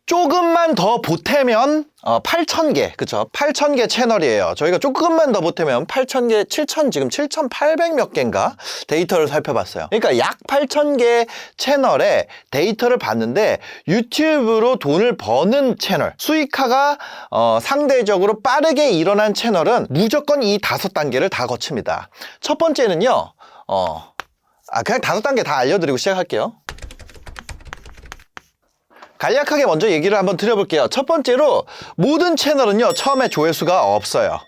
조금만 더 보태면 8,000개, 그쵸? 8,000개 채널이에요. 저희가 조금만 더 보태면 8,000개, 7,000, 지금 7,800 몇 개인가 데이터를 살펴봤어요. 그러니까 약 8,000개 채널에 데이터를 봤는데 유튜브로 돈을 버는 채널, 수익화가 상대적으로 빠르게 일어난 채널은 무조건 이 5단계를 다 거칩니다. 첫 번째는요, 그냥 5단계 다 알려드리고 시작할게요. 간략하게 먼저 얘기를 한번 드려볼게요. 첫 번째로 모든 채널은요 처음에 조회수가 없어요.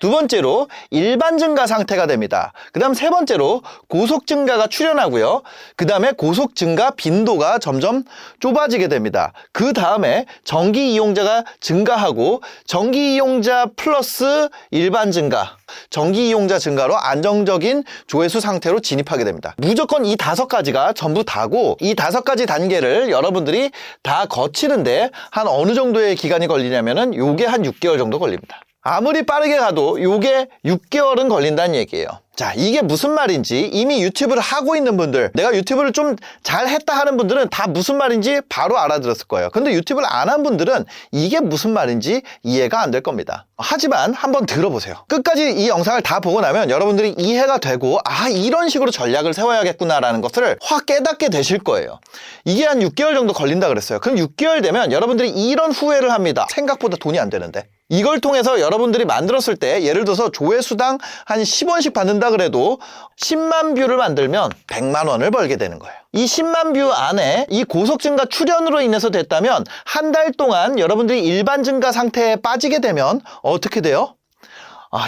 두 번째로 일반 증가 상태가 됩니다. 그 다음 세 번째로 고속 증가가 출현하고요. 그 다음에 고속 증가 빈도가 점점 좁아지게 됩니다. 그 다음에 정기 이용자가 증가하고 정기 이용자 플러스 일반 증가, 정기 이용자 증가로 안정적인 조회수 상태로 진입하게 됩니다. 무조건 이 5가지가 전부 다고, 이 5가지 단계를 여러분들이 다 거치는데 한 어느 정도의 기간이 걸리냐면은 요게 한 6개월 정도 걸립니다. 아무리 빠르게 가도 요게 6개월은 걸린다는 얘기예요. 자, 이게 무슨 말인지 이미 유튜브를 하고 있는 분들, 내가 유튜브를 좀 잘했다 하는 분들은 다 무슨 말인지 바로 알아들었을 거예요. 근데 유튜브를 안 한 분들은 이게 무슨 말인지 이해가 안 될 겁니다. 하지만 한번 들어보세요. 끝까지 이 영상을 다 보고 나면 여러분들이 이해가 되고, 이런 식으로 전략을 세워야겠구나라는 것을 확 깨닫게 되실 거예요. 이게 한 6개월 정도 걸린다 그랬어요. 그럼 6개월 되면 여러분들이 이런 후회를 합니다. 생각보다 돈이 안 되는데. 이걸 통해서 여러분들이 만들었을 때 예를 들어서 조회수당 한 10원씩 받는다 그래도 10만 뷰를 만들면 100만 원을 벌게 되는 거예요. 이 10만 뷰 안에 이 고속 증가 출현으로 인해서 됐다면 한 달 동안 여러분들이 일반 증가 상태에 빠지게 되면 어떻게 돼요?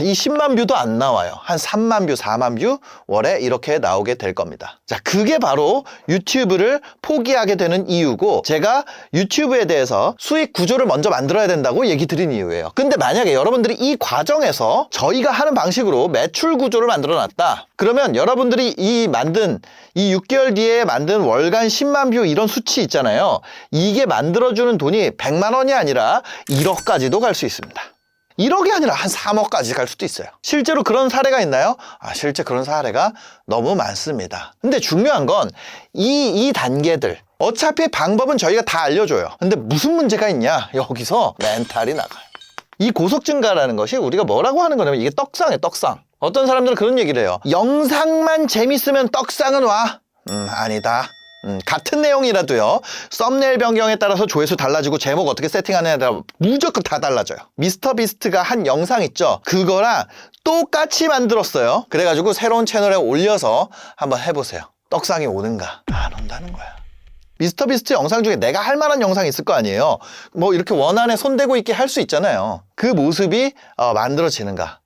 이 10만 뷰도 안 나와요. 한 3만 뷰, 4만 뷰 월에 이렇게 나오게 될 겁니다. 자, 그게 바로 유튜브를 포기하게 되는 이유고, 제가 유튜브에 대해서 수익 구조를 먼저 만들어야 된다고 얘기 드린 이유예요. 근데 만약에 여러분들이 이 과정에서 저희가 하는 방식으로 매출 구조를 만들어 놨다. 그러면 여러분들이 이 6개월 뒤에 만든 월간 10만 뷰 이런 수치 있잖아요. 이게 만들어주는 돈이 100만 원이 아니라 1억까지도 갈 수 있습니다. 1억이 아니라 한 3억까지 갈 수도 있어요. 실제로 그런 사례가 있나요? 실제 그런 사례가 너무 많습니다. 근데 중요한 건 이 단계들, 어차피 방법은 저희가 다 알려줘요. 근데 무슨 문제가 있냐? 여기서 멘탈이 나가요. 이 고속 증가라는 것이 우리가 뭐라고 하는 거냐면 이게 떡상이에요, 떡상. 어떤 사람들은 그런 얘기를 해요. 영상만 재밌으면 떡상은 와? 아니다. 같은 내용이라도요, 썸네일 변경에 따라서 조회수 달라지고 제목 어떻게 세팅하느냐에 따라 무조건 다 달라져요. 미스터 비스트가 한 영상 있죠? 그거랑 똑같이 만들었어요. 그래가지고 새로운 채널에 올려서 한번 해보세요. 떡상이 오는가? 안 온다는 거야. 미스터 비스트 영상 중에 내가 할 만한 영상이 있을 거 아니에요. 뭐 이렇게 원안에 손대고 있게 할 수 있잖아요. 그 모습이 만들어지는가?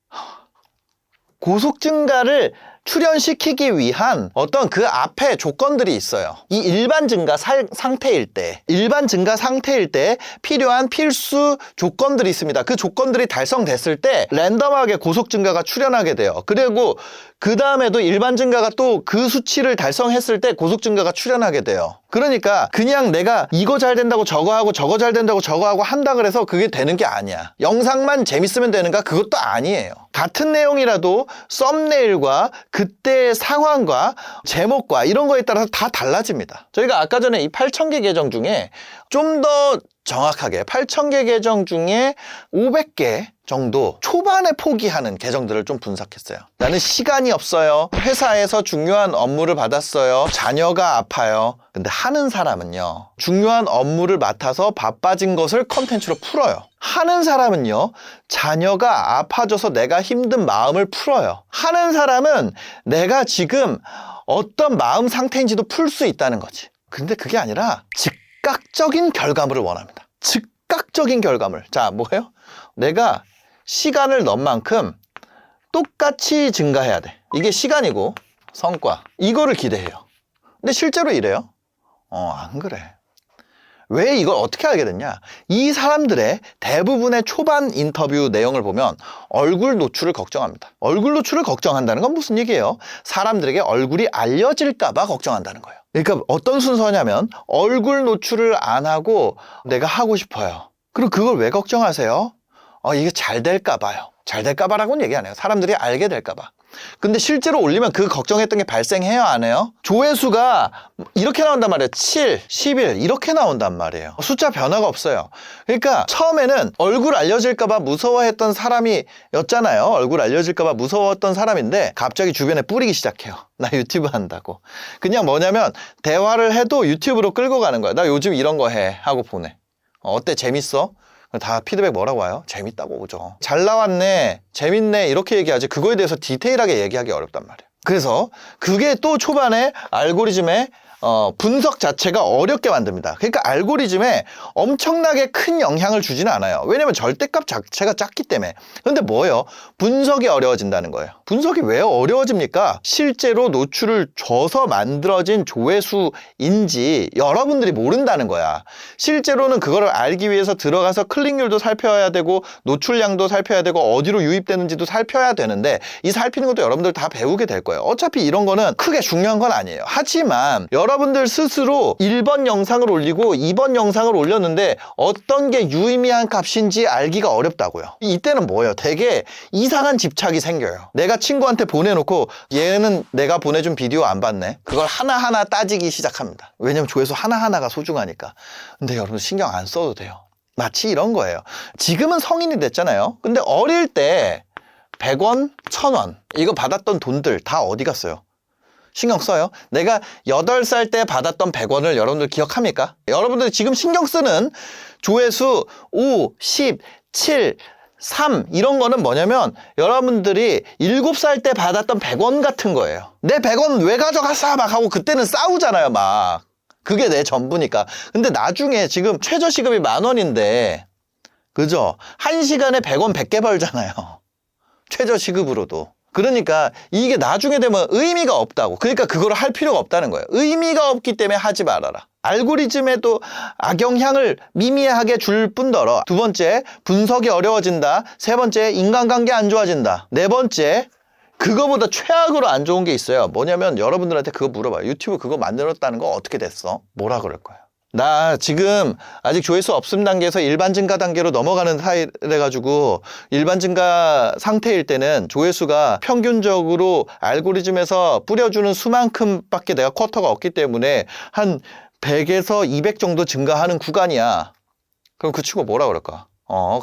고속 증가를 출현시키기 위한 어떤 그 앞에 조건들이 있어요. 이 일반 증가 상태일 때 필요한 필수 조건들이 있습니다. 그 조건들이 달성됐을 때 랜덤하게 고속 증가가 출현하게 돼요. 그리고 그 다음에도 일반 증가가 또 그 수치를 달성했을 때 고속 증가가 출현하게 돼요. 그러니까 그냥 내가 이거 잘 된다고 저거 하고 저거 잘 된다고 저거 하고 한다 그래서 그게 되는 게 아니야. 영상만 재밌으면 되는가? 그것도 아니에요. 같은 내용이라도 썸네일과 그때의 상황과 제목과 이런 거에 따라서 다 달라집니다. 저희가 아까 전에 이 8,000개 계정 중에 좀 더 정확하게 8,000개 계정 중에 500개 정도 초반에 포기하는 계정들을 좀 분석했어요. 나는 시간이 없어요. 회사에서 중요한 업무를 받았어요. 자녀가 아파요. 근데 하는 사람은요, 중요한 업무를 맡아서 바빠진 것을 컨텐츠로 풀어요. 하는 사람은요, 자녀가 아파져서 내가 힘든 마음을 풀어요. 하는 사람은 내가 지금 어떤 마음 상태인지도 풀 수 있다는 거지. 근데 그게 아니라 즉각적인 결과물을 원합니다. 즉각적인 결과물. 자, 뭐예요? 내가 시간을 넣은 만큼 똑같이 증가해야 돼. 이게 시간이고 성과. 이거를 기대해요. 근데 실제로 이래요? 안 그래. 왜 이걸 어떻게 알게 됐냐? 이 사람들의 대부분의 초반 인터뷰 내용을 보면 얼굴 노출을 걱정합니다. 얼굴 노출을 걱정한다는 건 무슨 얘기예요? 사람들에게 얼굴이 알려질까 봐 걱정한다는 거예요. 그러니까 어떤 순서냐면 얼굴 노출을 안 하고 내가 하고 싶어요. 그리고 그걸 왜 걱정하세요? 이게 잘 될까 봐요. 잘 될까 봐라고는 얘기 안 해요. 사람들이 알게 될까 봐. 근데 실제로 올리면 그 걱정했던 게 발생해요, 안 해요? 조회수가 이렇게 나온단 말이에요. 7, 11 이렇게 나온단 말이에요. 숫자 변화가 없어요. 그러니까 처음에는 얼굴 알려질까봐 무서워했던 사람이었잖아요. 얼굴 알려질까봐 무서웠던 사람인데 갑자기 주변에 뿌리기 시작해요. 나 유튜브 한다고. 그냥 뭐냐면 대화를 해도 유튜브로 끌고 가는 거야. 나 요즘 이런 거 해 하고 보내. 어때? 재밌어? 다 피드백 뭐라고 와요? 재밌다고 오죠. 잘 나왔네, 재밌네 이렇게 얘기하지 그거에 대해서 디테일하게 얘기하기 어렵단 말이에요. 그래서 그게 또 초반에 알고리즘의 분석 자체가 어렵게 만듭니다. 그러니까 알고리즘에 엄청나게 큰 영향을 주지는 않아요. 왜냐면 절대값 자체가 작기 때문에. 근데 뭐예요? 분석이 어려워진다는 거예요. 분석이 왜 어려워집니까? 실제로 노출을 줘서 만들어진 조회수인지 여러분들이 모른다는 거야. 실제로는 그거를 알기 위해서 들어가서 클릭률도 살펴야 되고 노출량도 살펴야 되고 어디로 유입되는지도 살펴야 되는데 이 살피는 것도 여러분들 다 배우게 될 거예요. 어차피 이런 거는 크게 중요한 건 아니에요. 하지만 여러분들 스스로 1번 영상을 올리고 2번 영상을 올렸는데 어떤 게 유의미한 값인지 알기가 어렵다고요. 이때는 뭐예요? 되게 이상한 집착이 생겨요. 내가 친구한테 보내놓고 얘는 내가 보내준 비디오 안 봤네. 그걸 하나하나 따지기 시작합니다. 왜냐면 조회수 하나하나가 소중하니까. 근데 여러분 신경 안 써도 돼요. 마치 이런 거예요. 지금은 성인이 됐잖아요. 근데 어릴 때 100원, 1000원 이거 받았던 돈들 다 어디 갔어요? 신경 써요? 내가 8살 때 받았던 100원을 여러분들 기억합니까? 여러분들이 지금 신경 쓰는 조회수 5, 10, 7, 3 이런 거는 뭐냐면 여러분들이 7살 때 받았던 100원 같은 거예요. 내 100원 왜 가져갔어? 막 하고 그때는 싸우잖아요, 막. 그게 내 전부니까. 근데 나중에 지금 최저시급이 10,000원인데 그죠? 1시간에 100원 100개 벌잖아요. 최저시급으로도. 그러니까 이게 나중에 되면 의미가 없다고. 그러니까 그걸 할 필요가 없다는 거예요. 의미가 없기 때문에 하지 말아라. 알고리즘에도 악영향을 미미하게 줄 뿐더러 두 번째, 분석이 어려워진다. 세 번째, 인간관계 안 좋아진다. 네 번째, 그거보다 최악으로 안 좋은 게 있어요. 뭐냐면 여러분들한테 그거 물어봐요. 유튜브 그거 만들었다는 거 어떻게 됐어? 뭐라 그럴 거예요? 나 지금 아직 조회수 없음 단계에서 일반 증가 단계로 넘어가는 사이래 가지고 일반 증가 상태일 때는 조회수가 평균적으로 알고리즘에서 뿌려주는 수만큼밖에 내가 쿼터가 없기 때문에 한 100에서 200 정도 증가하는 구간이야. 그럼 그 친구 뭐라 그럴까?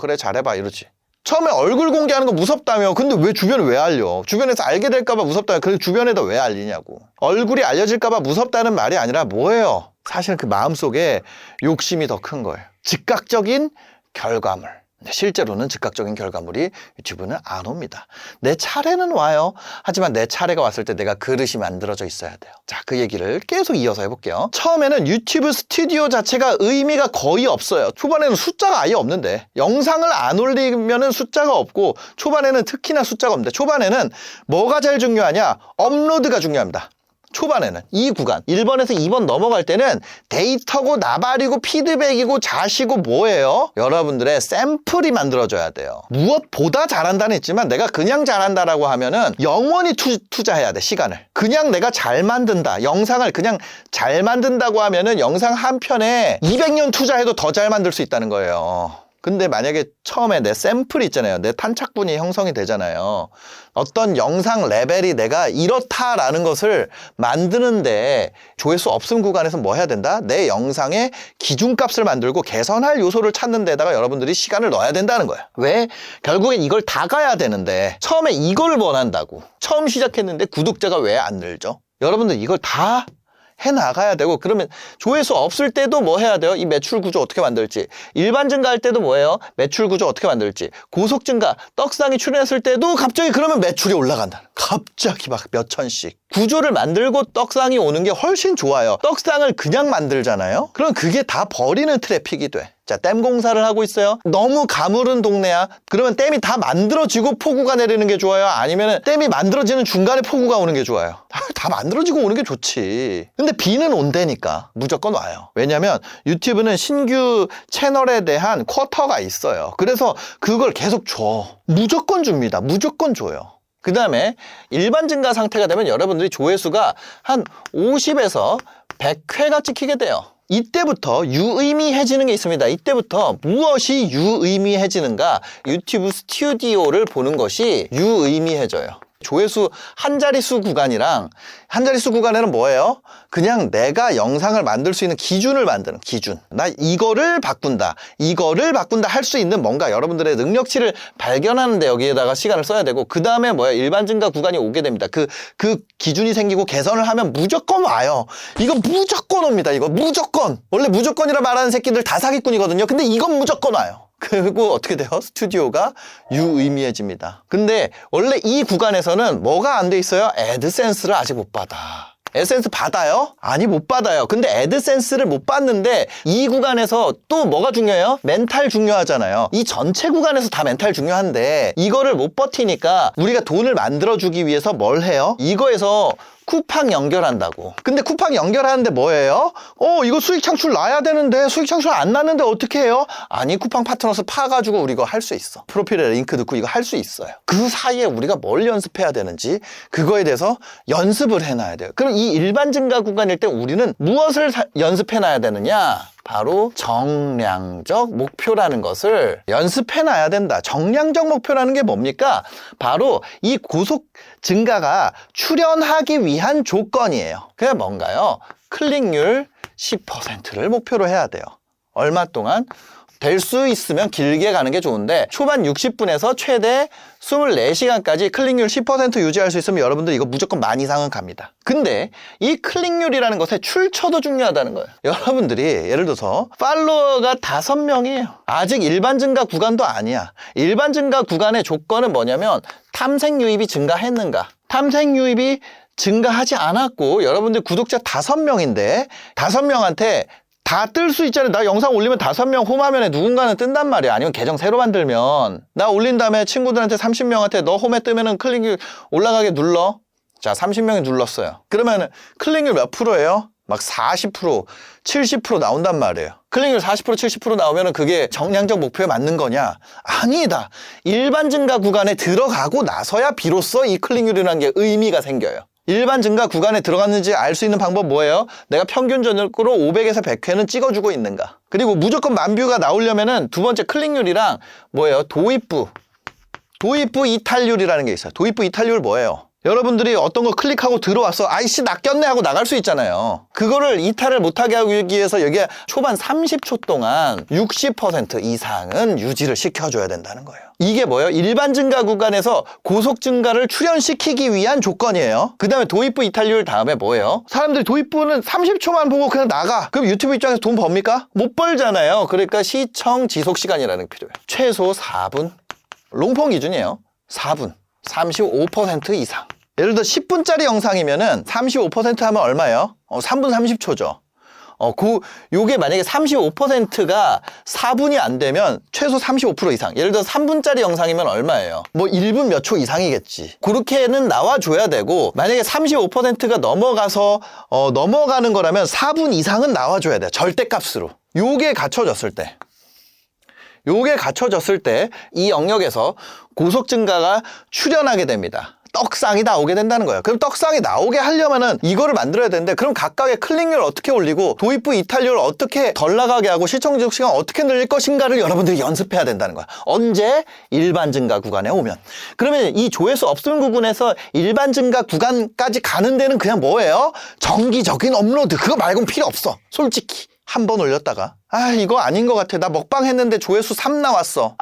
그래 잘해봐 이러지. 처음에 얼굴 공개하는 거 무섭다며. 근데 왜 주변에 왜 알려? 주변에서 알게 될까봐 무섭다며. 그래서 주변에다 왜 알리냐고. 얼굴이 알려질까봐 무섭다는 말이 아니라 뭐예요? 사실 그 마음속에 욕심이 더 큰 거예요. 즉각적인 결과물. 근데 실제로는 즉각적인 결과물이 유튜브는 안 옵니다. 내 차례는 와요. 하지만 내 차례가 왔을 때 내가 그릇이 만들어져 있어야 돼요. 자, 그 얘기를 계속 이어서 해볼게요. 처음에는 유튜브 스튜디오 자체가 의미가 거의 없어요. 초반에는 숫자가 아예 없는데 영상을 안 올리면은 숫자가 없고 초반에는 특히나 숫자가 없는데 초반에는 뭐가 제일 중요하냐? 업로드가 중요합니다. 초반에는 이 구간 1번에서 2번 넘어갈 때는 데이터고 나발이고 피드백이고 자시고 뭐예요? 여러분들의 샘플이 만들어져야 돼요. 무엇보다 잘한다는 했지만 내가 그냥 잘한다라고 하면은 영원히 투자해야 돼. 시간을. 그냥 내가 잘 만든다. 영상을 그냥 잘 만든다고 하면은 영상 한 편에 200년 투자해도 더 잘 만들 수 있다는 거예요. 근데 만약에 처음에 내 샘플이 있잖아요. 내 탄착분이 형성이 되잖아요. 어떤 영상 레벨이 내가 이렇다라는 것을 만드는데 조회수 없음 구간에서 뭐 해야 된다? 내 영상의 기준값을 만들고 개선할 요소를 찾는 데다가 여러분들이 시간을 넣어야 된다는 거야. 왜? 결국엔 이걸 다 가야 되는데 처음에 이걸 원한다고. 처음 시작했는데 구독자가 왜 안 늘죠? 여러분들 이걸 다 해나가야 되고 그러면 조회수 없을 때도 뭐 해야 돼요? 이 매출 구조 어떻게 만들지? 일반 증가할 때도 뭐예요? 매출 구조 어떻게 만들지? 고속 증가, 떡상이 출연했을 때도 갑자기 그러면 매출이 올라간다. 갑자기 막 몇 천씩. 구조를 만들고 떡상이 오는 게 훨씬 좋아요. 떡상을 그냥 만들잖아요? 그럼 그게 다 버리는 트래픽이 돼. 자, 댐 공사를 하고 있어요. 너무 가물은 동네야. 그러면 댐이 다 만들어지고 폭우가 내리는 게 좋아요? 아니면 댐이 만들어지는 중간에 폭우가 오는 게 좋아요? 다 만들어지고 오는 게 좋지. 근데 비는 온다니까 무조건 와요. 왜냐면 유튜브는 신규 채널에 대한 쿼터가 있어요. 그래서 그걸 계속 줘. 무조건 줍니다. 무조건 줘요. 그 다음에 일반 증가 상태가 되면 여러분들이 조회수가 한 50에서 100회가 찍히게 돼요. 이때부터 유의미해지는 게 있습니다. 이때부터 무엇이 유의미해지는가? 유튜브 스튜디오를 보는 것이 유의미해져요. 조회수 한 자릿수 구간이랑 한 자릿수 구간에는 뭐예요? 그냥 내가 영상을 만들 수 있는 기준을 만드는 기준. 나 이거를 바꾼다 할 수 있는 뭔가 여러분들의 능력치를 발견하는데 여기에다가 시간을 써야 되고, 그 다음에 뭐예요? 일반 증가 구간이 오게 됩니다. 그 기준이 생기고 개선을 하면 무조건 와요. 이거 무조건 옵니다. 이거 무조건. 원래 무조건이라 말하는 새끼들 다 사기꾼이거든요. 근데 이건 무조건 와요. 그리고 어떻게 돼요? 스튜디오가 유의미해집니다. 근데 원래 이 구간에서는 뭐가 안 돼 있어요? 애드센스를 아직 못 받아. 애드센스 받아요? 아니, 못 받아요. 근데 애드센스를 못 받는데 이 구간에서 또 뭐가 중요해요? 멘탈 중요하잖아요. 이 전체 구간에서 다 멘탈 중요한데 이거를 못 버티니까 우리가 돈을 만들어주기 위해서 뭘 해요? 이거에서 쿠팡 연결한다고. 근데 쿠팡 연결하는데 뭐예요? 이거 수익 창출 나야 되는데 수익 창출 안 났는데 어떻게 해요? 아니, 쿠팡 파트너스 파가지고 우리 이거 할 수 있어. 프로필에 링크 넣고 이거 할 수 있어요. 그 사이에 우리가 뭘 연습해야 되는지 그거에 대해서 연습을 해놔야 돼요. 그럼 이 일반 증가 구간일 때 우리는 무엇을 연습해놔야 되느냐? 바로 정량적 목표라는 것을 연습해놔야 된다. 정량적 목표라는 게 뭡니까? 바로 이 고속 증가가 출현하기 위한 조건이에요. 그게 뭔가요? 클릭률 10%를 목표로 해야 돼요. 얼마 동안? 될 수 있으면 길게 가는 게 좋은데 초반 60분에서 최대 24시간까지 클릭률 10% 유지할 수 있으면 여러분들 이거 무조건 만 이상은 갑니다. 근데 이 클릭률이라는 것의 출처도 중요하다는 거예요. 여러분들이 예를 들어서 팔로워가 5명이에요. 아직 일반 증가 구간도 아니야. 일반 증가 구간의 조건은 뭐냐면 탐색 유입이 증가했는가? 탐색 유입이 증가하지 않았고 여러분들 구독자 5명인데 5명한테 다 뜰 수 있잖아요. 나 영상 올리면 5명 홈화면에 누군가는 뜬단 말이야. 아니면 계정 새로 만들면. 나 올린 다음에 친구들한테 30명한테 너 홈에 뜨면은 클릭률 올라가게 눌러. 자, 30명이 눌렀어요. 그러면은 클릭률 몇 프로예요? 막 40%, 70% 나온단 말이에요. 클릭률 40%, 70% 나오면은 그게 정량적 목표에 맞는 거냐? 아니다. 일반 증가 구간에 들어가고 나서야 비로소 이 클릭률이라는 게 의미가 생겨요. 일반 증가 구간에 들어갔는지 알 수 있는 방법 뭐예요? 내가 평균적으로 500에서 100회는 찍어주고 있는가? 그리고 무조건 만뷰가 나오려면은 두 번째 클릭률이랑 뭐예요? 도입부 이탈률이라는 게 있어요. 도입부 이탈률 뭐예요? 여러분들이 어떤 거 클릭하고 들어왔어. 아이씨, 낚였네 하고 나갈 수 있잖아요. 그거를 이탈을 못하게 하기 위해서 여기에 초반 30초 동안 60% 이상은 유지를 시켜줘야 된다는 거예요. 이게 뭐예요? 일반 증가 구간에서 고속 증가를 출현시키기 위한 조건이에요. 그 다음에 도입부 이탈률 다음에 뭐예요? 사람들이 도입부는 30초만 보고 그냥 나가. 그럼 유튜브 입장에서 돈 법니까? 못 벌잖아요. 그러니까 시청 지속 시간이라는 게 필요해요. 최소 4분. 롱폼 기준이에요. 4분. 35% 이상. 예를 들어 10분짜리 영상이면은 35% 하면 얼마예요? 3분 30초죠. 요게 만약에 35%가 4분이 안 되면 최소 35% 이상. 예를 들어 3분짜리 영상이면 얼마예요? 뭐 1분 몇 초 이상이겠지. 그렇게는 나와줘야 되고, 만약에 35%가 넘어가서, 넘어가는 거라면 4분 이상은 나와줘야 돼요. 절대값으로. 요게 갖춰졌을 때. 이 영역에서 고속 증가가 출현하게 됩니다. 떡상이 나오게 된다는 거예요. 그럼 떡상이 나오게 하려면은 이거를 만들어야 되는데, 그럼 각각의 클릭률 어떻게 올리고 도입부 이탈률을 어떻게 덜 나가게 하고 시청 지속 시간 어떻게 늘릴 것인가를 여러분들이 연습해야 된다는 거야. 언제? 일반 증가 구간에 오면. 그러면 이 조회수 없음 구간에서 일반 증가 구간까지 가는 데는 그냥 뭐예요? 정기적인 업로드. 그거 말고는 필요 없어. 솔직히. 한 번 올렸다가 이거 아닌 것 같아. 나 먹방 했는데 조회수 3 나왔어.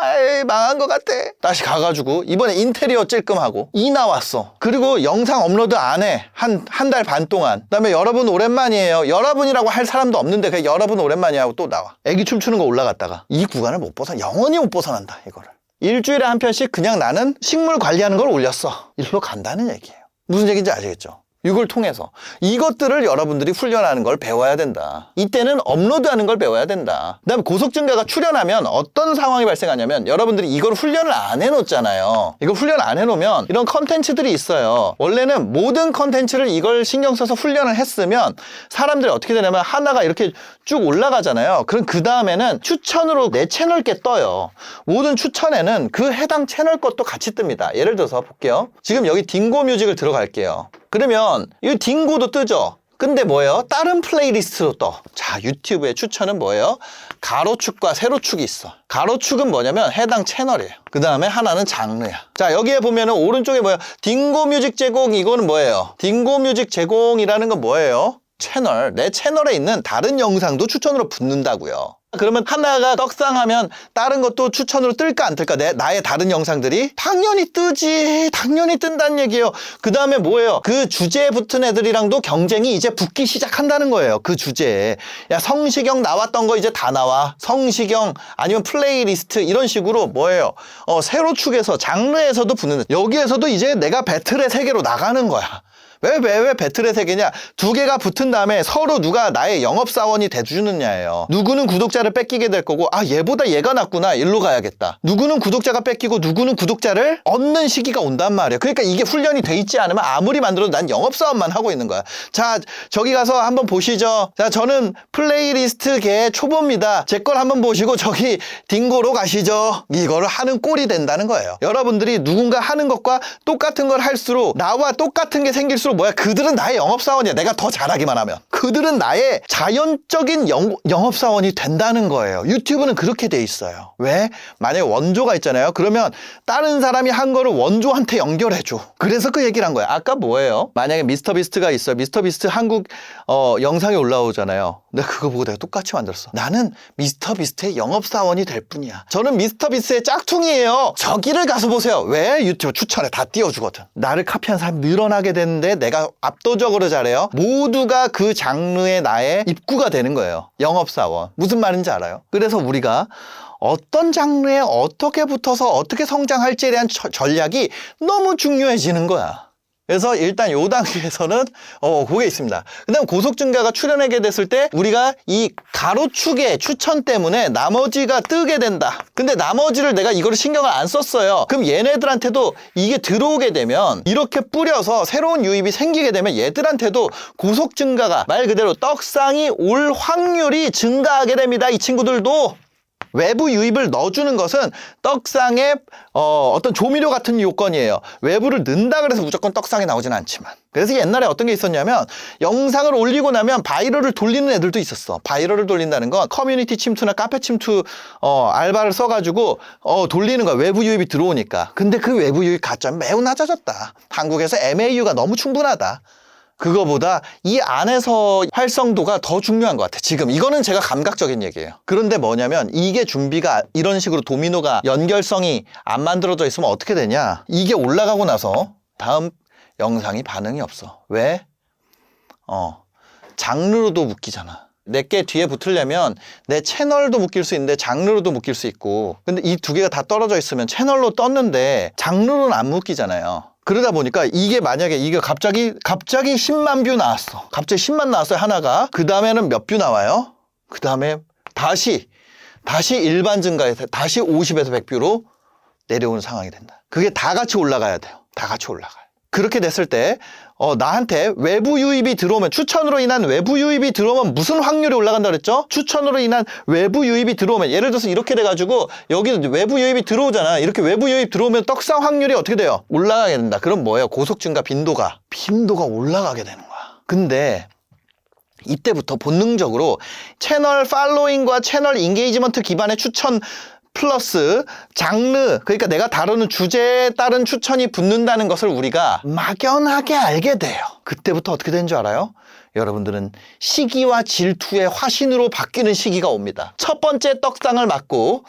망한 것 같아. 다시 가가지고 이번에 인테리어 찔끔하고 2 나왔어. 그리고 영상 업로드 안 해. 한 달 반 동안. 그다음에 여러분 오랜만이에요. 여러분이라고 할 사람도 없는데 그냥 여러분 오랜만이야 하고 또 나와. 애기 춤추는 거 올라갔다가 이 구간을 영원히 못 벗어난다. 이거를. 일주일에 한 편씩 그냥 나는 식물 관리하는 걸 올렸어. 일로 간다는 얘기예요. 무슨 얘기인지 아시겠죠? 이걸 통해서 이것들을 여러분들이 훈련하는 걸 배워야 된다. 이때는 업로드하는 걸 배워야 된다. 그다음에 고속 증가가 출현하면 어떤 상황이 발생하냐면, 여러분들이 이걸 훈련을 안 해놓잖아요. 이걸 훈련 안 해놓으면 이런 컨텐츠들이 있어요. 원래는 모든 컨텐츠를 이걸 신경 써서 훈련을 했으면 사람들이 어떻게 되냐면 하나가 이렇게 쭉 올라가잖아요. 그럼 그 다음에는 추천으로 내 채널 게 떠요. 모든 추천에는 그 해당 채널 것도 같이 뜹니다. 예를 들어서 볼게요. 지금 여기 딩고 뮤직을 들어갈게요. 그러면 이 딩고도 뜨죠. 근데 뭐예요? 다른 플레이리스트로 떠. 자, 유튜브의 추천은 뭐예요? 가로축과 세로축이 있어. 가로축은 뭐냐면 해당 채널이에요. 그 다음에 하나는 장르야. 자, 여기에 보면은 오른쪽에 뭐야? 딩고뮤직 제공, 이거는 뭐예요? 딩고뮤직 제공이라는 건 뭐예요? 채널, 내 채널에 있는 다른 영상도 추천으로 붙는다고요. 그러면 하나가 떡상하면 다른 것도 추천으로 뜰까 안 뜰까? 나의 다른 영상들이? 당연히 뜨지. 당연히 뜬다는 얘기예요. 그 다음에 뭐예요? 그 주제에 붙은 애들이랑도 경쟁이 이제 붙기 시작한다는 거예요. 그 주제에. 야, 성시경 나왔던 거 이제 다 나와. 성시경 아니면 플레이리스트 이런 식으로 뭐예요? 세로축에서 장르에서도 붙는, 여기에서도 이제 내가 배틀의 세계로 나가는 거야. 왜 배틀의 세계냐? 두 개가 붙은 다음에 서로 누가 나의 영업사원이 돼주느냐예요. 누구는 구독자를 뺏기게 될 거고, 아, 얘보다 얘가 낫구나, 일로 가야겠다. 누구는 구독자가 뺏기고 누구는 구독자를 얻는 시기가 온단 말이에요. 그러니까 이게 훈련이 돼 있지 않으면 아무리 만들어도 난 영업사원만 하고 있는 거야. 자, 저기 가서 한번 보시죠. 자, 저는 플레이리스트계 초보입니다. 제 걸 한번 보시고 저기 딩고로 가시죠. 이거를 하는 꼴이 된다는 거예요. 여러분들이 누군가 하는 것과 똑같은 걸 할수록 나와 똑같은 게 생길수록 뭐야? 그들은 나의 영업사원이야. 내가 더 잘하기만 하면. 그들은 나의 자연적인 영업사원이 된다는 거예요. 유튜브는 그렇게 돼 있어요. 왜? 만약에 원조가 있잖아요. 그러면 다른 사람이 한 거를 원조한테 연결해줘. 그래서 그 얘기를 한 거야. 아까 뭐예요? 만약에 미스터비스트가 있어요. 미스터비스트 한국 영상이 올라오잖아요. 내가 그거 보고 내가 똑같이 만들었어. 나는 미스터비스트의 영업사원이 될 뿐이야. 저는 미스터비스트의 짝퉁이에요. 저기를 가서 보세요. 왜? 유튜브 추천에 다 띄워주거든. 나를 카피한 사람이 늘어나게 되는데 내가 압도적으로 잘해요. 모두가 그 장르의 나의 입구가 되는 거예요. 영업사원. 무슨 말인지 알아요? 그래서 우리가 어떤 장르에 어떻게 붙어서 어떻게 성장할지에 대한 전략이 너무 중요해지는 거야. 그래서 일단 요 단계에서는 그게 있습니다. 그 다음 고속증가가 출연하게 됐을 때 우리가 이 가로축의 추천 때문에 나머지가 뜨게 된다. 근데 나머지를 내가 이거를 신경을 안 썼어요. 그럼 얘네들한테도 이게 들어오게 되면 이렇게 뿌려서 새로운 유입이 생기게 되면 얘들한테도 고속증가가 말 그대로 떡상이 올 확률이 증가하게 됩니다. 이 친구들도. 외부 유입을 넣어주는 것은 떡상의 어떤 조미료 같은 요건이에요. 외부를 넣는다 그래서 무조건 떡상이 나오진 않지만. 그래서 옛날에 어떤 게 있었냐면 영상을 올리고 나면 바이럴을 돌리는 애들도 있었어. 바이럴을 돌린다는 건 커뮤니티 침투나 카페 침투 알바를 써가지고 돌리는 거야. 외부 유입이 들어오니까. 근데 그 외부 유입 가점이 매우 낮아졌다. 한국에서 MAU가 너무 충분하다. 그거보다 이 안에서 활성도가 더 중요한 것 같아. 지금 이거는 제가 감각적인 얘기예요. 그런데 뭐냐면 이게 준비가 이런 식으로 도미노가 연결성이 안 만들어져 있으면 어떻게 되냐? 이게 올라가고 나서 다음 영상이 반응이 없어. 왜? 장르로도 묶이잖아. 내게 뒤에 붙으려면 내 채널도 묶일 수 있는데 장르로도 묶일 수 있고, 근데 이 두 개가 다 떨어져 있으면 채널로 떴는데 장르로는 안 묶이잖아요. 그러다 보니까 이게 만약에 이게 갑자기 10만 뷰 나왔어. 갑자기 10만 나왔어요, 하나가. 그 다음에는 몇 뷰 나와요? 그 다음에 다시 일반 증가해서 다시 50에서 100뷰로 내려오는 상황이 된다. 그게 다 같이 올라가야 돼요. 다 같이 올라가요. 그렇게 됐을 때 나한테 외부 유입이 들어오면, 추천으로 인한 외부 유입이 들어오면 무슨 확률이 올라간다 그랬죠? 추천으로 인한 외부 유입이 들어오면, 예를 들어서 이렇게 돼가지고 여기는 외부 유입이 들어오잖아. 이렇게 외부 유입 들어오면 떡상 확률이 어떻게 돼요? 올라가게 된다. 그럼 뭐예요? 고속 증가 빈도가 올라가게 되는 거야. 근데 이때부터 본능적으로 채널 팔로잉과 채널 인게이지먼트 기반의 추천 플러스 장르, 그러니까 내가 다루는 주제에 따른 추천이 붙는다는 것을 우리가 막연하게 알게 돼요. 그때부터 어떻게 되는 줄 알아요? 여러분들은 시기와 질투의 화신으로 바뀌는 시기가 옵니다. 첫 번째 떡상을 맞고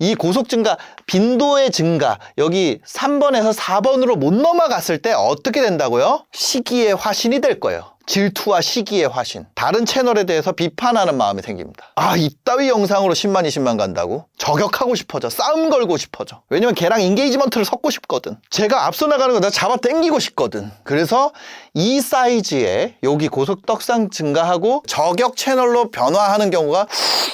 이 고속 증가, 빈도의 증가, 여기 3번에서 4번으로 못 넘어갔을 때 어떻게 된다고요? 시기의 화신이 될 거예요. 질투와 시기의 화신. 다른 채널에 대해서 비판하는 마음이 생깁니다. 아, 이따위 영상으로 10만, 20만 간다고? 저격하고 싶어져. 싸움 걸고 싶어져. 왜냐면 걔랑 인게이지먼트를 섞고 싶거든. 제가 앞서 나가는 거 내가 잡아 당기고 싶거든. 그래서 이 사이즈에 여기 고속 떡상 증가하고 저격 채널로 변화하는 경우가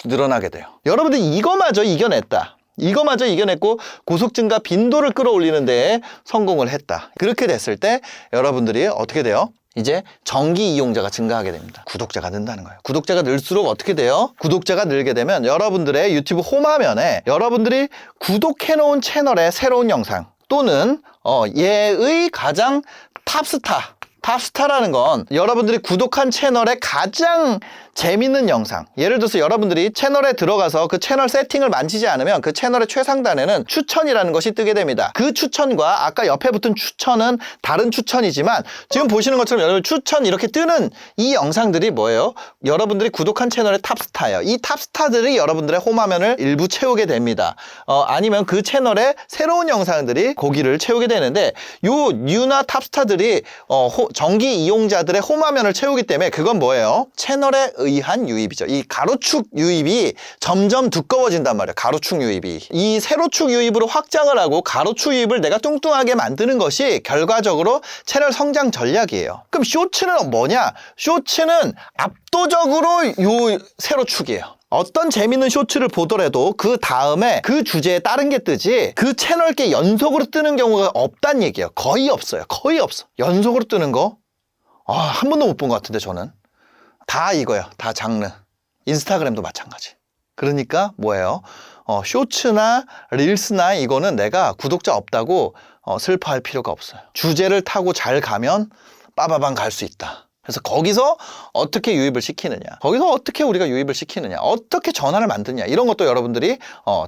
늘어나게 돼요. 여러분들 이거마저 이겨냈다. 이거마저 이겨냈고 고속 증가 빈도를 끌어올리는 데 성공을 했다. 그렇게 됐을 때 여러분들이 어떻게 돼요? 이제 정기 이용자가 증가하게 됩니다. 구독자가 는다는 거예요. 구독자가 늘수록 어떻게 돼요? 구독자가 늘게 되면 여러분들의 유튜브 홈화면에 여러분들이 구독해놓은 채널의 새로운 영상 또는 얘의 가장 탑스타라는 건 여러분들이 구독한 채널의 가장 재밌는 영상, 예를 들어서 여러분들이 채널에 들어가서 그 채널 세팅을 만지지 않으면 그 채널의 최상단에는 추천이라는 것이 뜨게 됩니다. 그 추천과 아까 옆에 붙은 추천은 다른 추천이지만 지금 보시는 것처럼 여러분 추천 이렇게 뜨는 이 영상들이 뭐예요? 여러분들이 구독한 채널의 탑스타예요. 이 탑스타들이 여러분들의 홈화면을 일부 채우게 됩니다. 아니면 그 채널의 새로운 영상들이 거기를 채우게 되는데 요 뉴나 탑스타들이 정기 이용자들의 홈화면을 채우기 때문에 그건 뭐예요? 채널에 의한 유입이죠. 이 가로축 유입이 점점 두꺼워진단 말이에요. 가로축 유입이. 이 세로축 유입으로 확장을 하고 가로축 유입을 내가 뚱뚱하게 만드는 것이 결과적으로 채널 성장 전략이에요. 그럼 쇼츠는 뭐냐? 쇼츠는 압도적으로 요 세로축이에요. 어떤 재밌는 쇼츠를 보더라도 그 다음에 그 주제에 다른 게 뜨지 그 채널께 연속으로 뜨는 경우가 없다는 얘기예요. 거의 없어요. 거의 없어. 연속으로 뜨는 거? 한 번도 못 본 것 같은데 저는. 다 이거야. 다 장르. 인스타그램도 마찬가지. 그러니까 뭐예요? 쇼츠나 릴스나 이거는 내가 구독자 없다고 슬퍼할 필요가 없어요. 주제를 타고 잘 가면 빠바방 갈 수 있다. 그래서 거기서 어떻게 유입을 시키느냐, 거기서 어떻게 우리가 유입을 시키느냐, 어떻게 전환을 만드냐, 이런 것도 여러분들이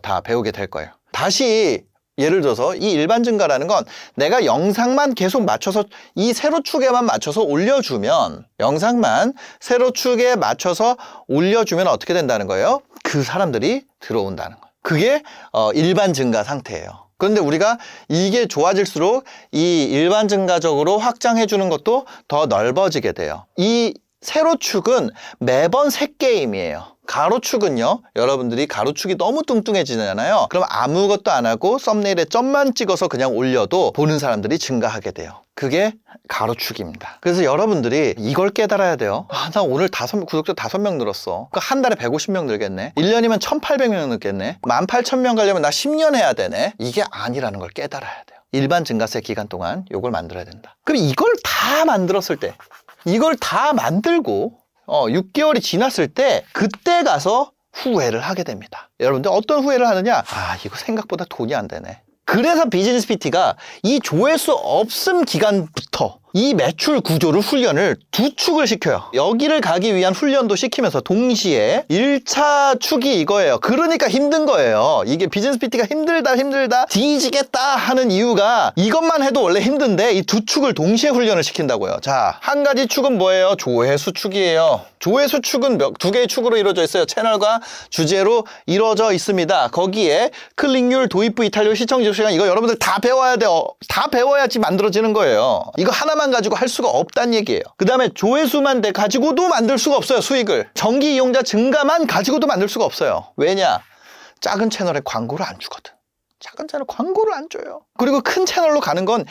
다 배우게 될 거예요. 다시 예를 들어서 이 일반 증가라는 건 내가 영상만 계속 맞춰서 이 세로축에만 맞춰서 올려주면, 영상만 세로축에 맞춰서 올려주면 어떻게 된다는 거예요? 그 사람들이 들어온다는 거예요. 그게 일반 증가 상태예요. 그런데 우리가 이게 좋아질수록 이 일반 증가적으로 확장해 주는 것도 더 넓어지게 돼요. 이 세로축은 매번 새 게임이에요. 가로축은요, 여러분들이 가로축이 너무 뚱뚱해지잖아요. 그럼 아무것도 안 하고 썸네일에 점만 찍어서 그냥 올려도 보는 사람들이 증가하게 돼요. 그게 가로축입니다. 그래서 여러분들이 이걸 깨달아야 돼요. 나 오늘 구독자 5명 늘었어. 그러니까 한 달에 150명 늘겠네. 1년이면 1800명 늘겠네. 18,000명 가려면 나 10년 해야 되네. 이게 아니라는 걸 깨달아야 돼요. 일반 증가세 기간 동안 이걸 만들어야 된다. 그럼 이걸 다 만들었을 때, 이걸 다 만들고 6개월이 지났을 때 그때 가서 후회를 하게 됩니다. 여러분들 어떤 후회를 하느냐? 이거 생각보다 돈이 안 되네. 그래서 비즈니스 PT가 이 조회수 없음 기간부터 이 매출 구조를 훈련을 두 축을 시켜요. 여기를 가기 위한 훈련도 시키면서 동시에 1차 축이 이거예요. 그러니까 힘든 거예요. 이게 비즈니스 PT가 힘들다 뒤지겠다 하는 이유가 이것만 해도 원래 힘든데 이 두 축을 동시에 훈련을 시킨다고요. 자, 한 가지 축은 뭐예요? 조회수 축이에요. 조회수 축은 두 개의 축으로 이루어져 있어요. 채널과 주제로 이루어져 있습니다. 거기에 클릭률, 도입부, 이탈률, 시청 지속 시간, 이거 여러분들 다 배워야 돼요. 다 배워야지 만들어지는 거예요. 이거 하나만 가지고 할 수가 없다는 얘기예요. 그 다음에 조회수만 가지고도 만들 수가 없어요. 수익을. 정기 이용자 증가만 가지고도 만들 수가 없어요. 왜냐? 작은 채널에 광고를 안 주거든. 작은 채널 광고를 안 줘요. 그리고 큰 채널로 가는 건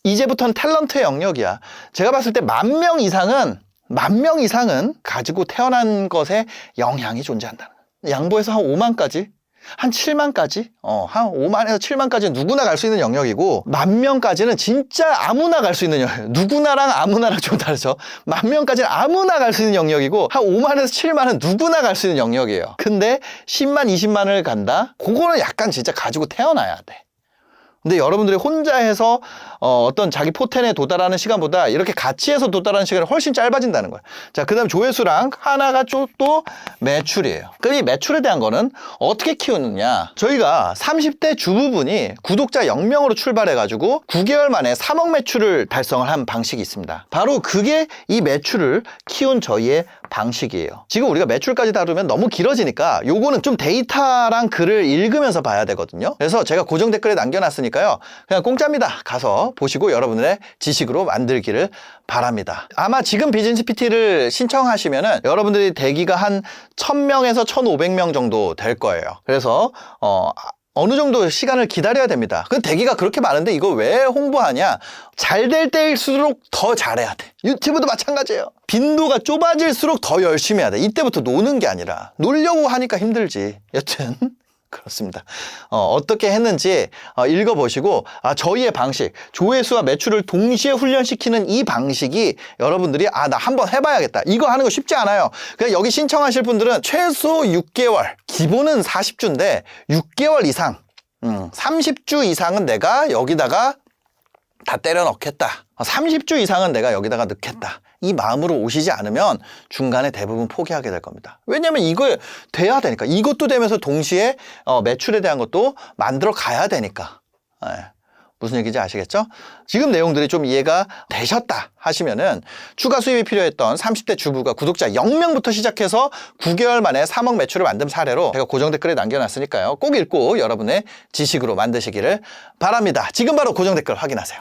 이제부터는 탤런트의 영역이야. 제가 봤을 때 10,000명 이상은 가지고 태어난 것에 영향이 존재한다는 거예요. 양보해서 한 5만까지, 한 7만까지, 한 5만에서 7만까지는 누구나 갈 수 있는 영역이고, 10,000명까지는 진짜 아무나 갈 수 있는 영역. 누구나랑 아무나랑 좀 다르죠. 10,000명까지는 아무나 갈 수 있는 영역이고, 한 5만에서 7만은 누구나 갈 수 있는 영역이에요. 근데 10만, 20만을 간다? 그거는 약간 진짜 가지고 태어나야 돼. 근데 여러분들이 혼자 해서 어떤 자기 포텐에 도달하는 시간보다 이렇게 같이 해서 도달하는 시간이 훨씬 짧아진다는 거예요. 자, 그 다음 조회수랑 하나가 또 매출이에요. 그럼 이 매출에 대한 거는 어떻게 키우느냐? 저희가 30대 주부분이 구독자 0명으로 출발해가지고 9개월 만에 3억 매출을 달성을 한 방식이 있습니다. 바로 그게 이 매출을 키운 저희의 방식이에요. 지금 우리가 매출까지 다루면 너무 길어지니까 요거는 좀 데이터랑 글을 읽으면서 봐야 되거든요. 그래서 제가 고정 댓글에 남겨놨으니까요. 그냥 공짜입니다. 가서 보시고 여러분들의 지식으로 만들기를 바랍니다. 아마 지금 비즈니스 PT를 신청하시면은 여러분들이 대기가 한 1,000명에서 1,500명 정도 될 거예요. 그래서 어느 정도 시간을 기다려야 됩니다. 근데 대기가 그렇게 많은데 이거 왜 홍보하냐? 잘 될 때일수록 더 잘해야 돼. 유튜브도 마찬가지예요. 빈도가 좁아질수록 더 열심히 해야 돼. 이때부터 노는 게 아니라 놀려고 하니까 힘들지. 여튼 그렇습니다. 어떻게 했는지 읽어보시고 저희의 방식, 조회수와 매출을 동시에 훈련시키는 이 방식이 여러분들이 나 한번 해봐야겠다. 이거 하는 거 쉽지 않아요. 그냥 여기 신청하실 분들은 최소 6개월, 기본은 40주인데 6개월 이상, 30주 이상은 내가 여기다가 다 때려 넣겠다. 30주 이상은 내가 여기다가 넣겠다. 이 마음으로 오시지 않으면 중간에 대부분 포기하게 될 겁니다. 왜냐하면 이거 돼야 되니까. 이것도 되면서 동시에 매출에 대한 것도 만들어 가야 되니까. 예. 무슨 얘기인지 아시겠죠? 지금 내용들이 좀 이해가 되셨다 하시면은 추가 수입이 필요했던 30대 주부가 구독자 0명부터 시작해서 9개월 만에 3억 매출을 만든 사례로 제가 고정 댓글에 남겨놨으니까요. 꼭 읽고 여러분의 지식으로 만드시기를 바랍니다. 지금 바로 고정 댓글 확인하세요.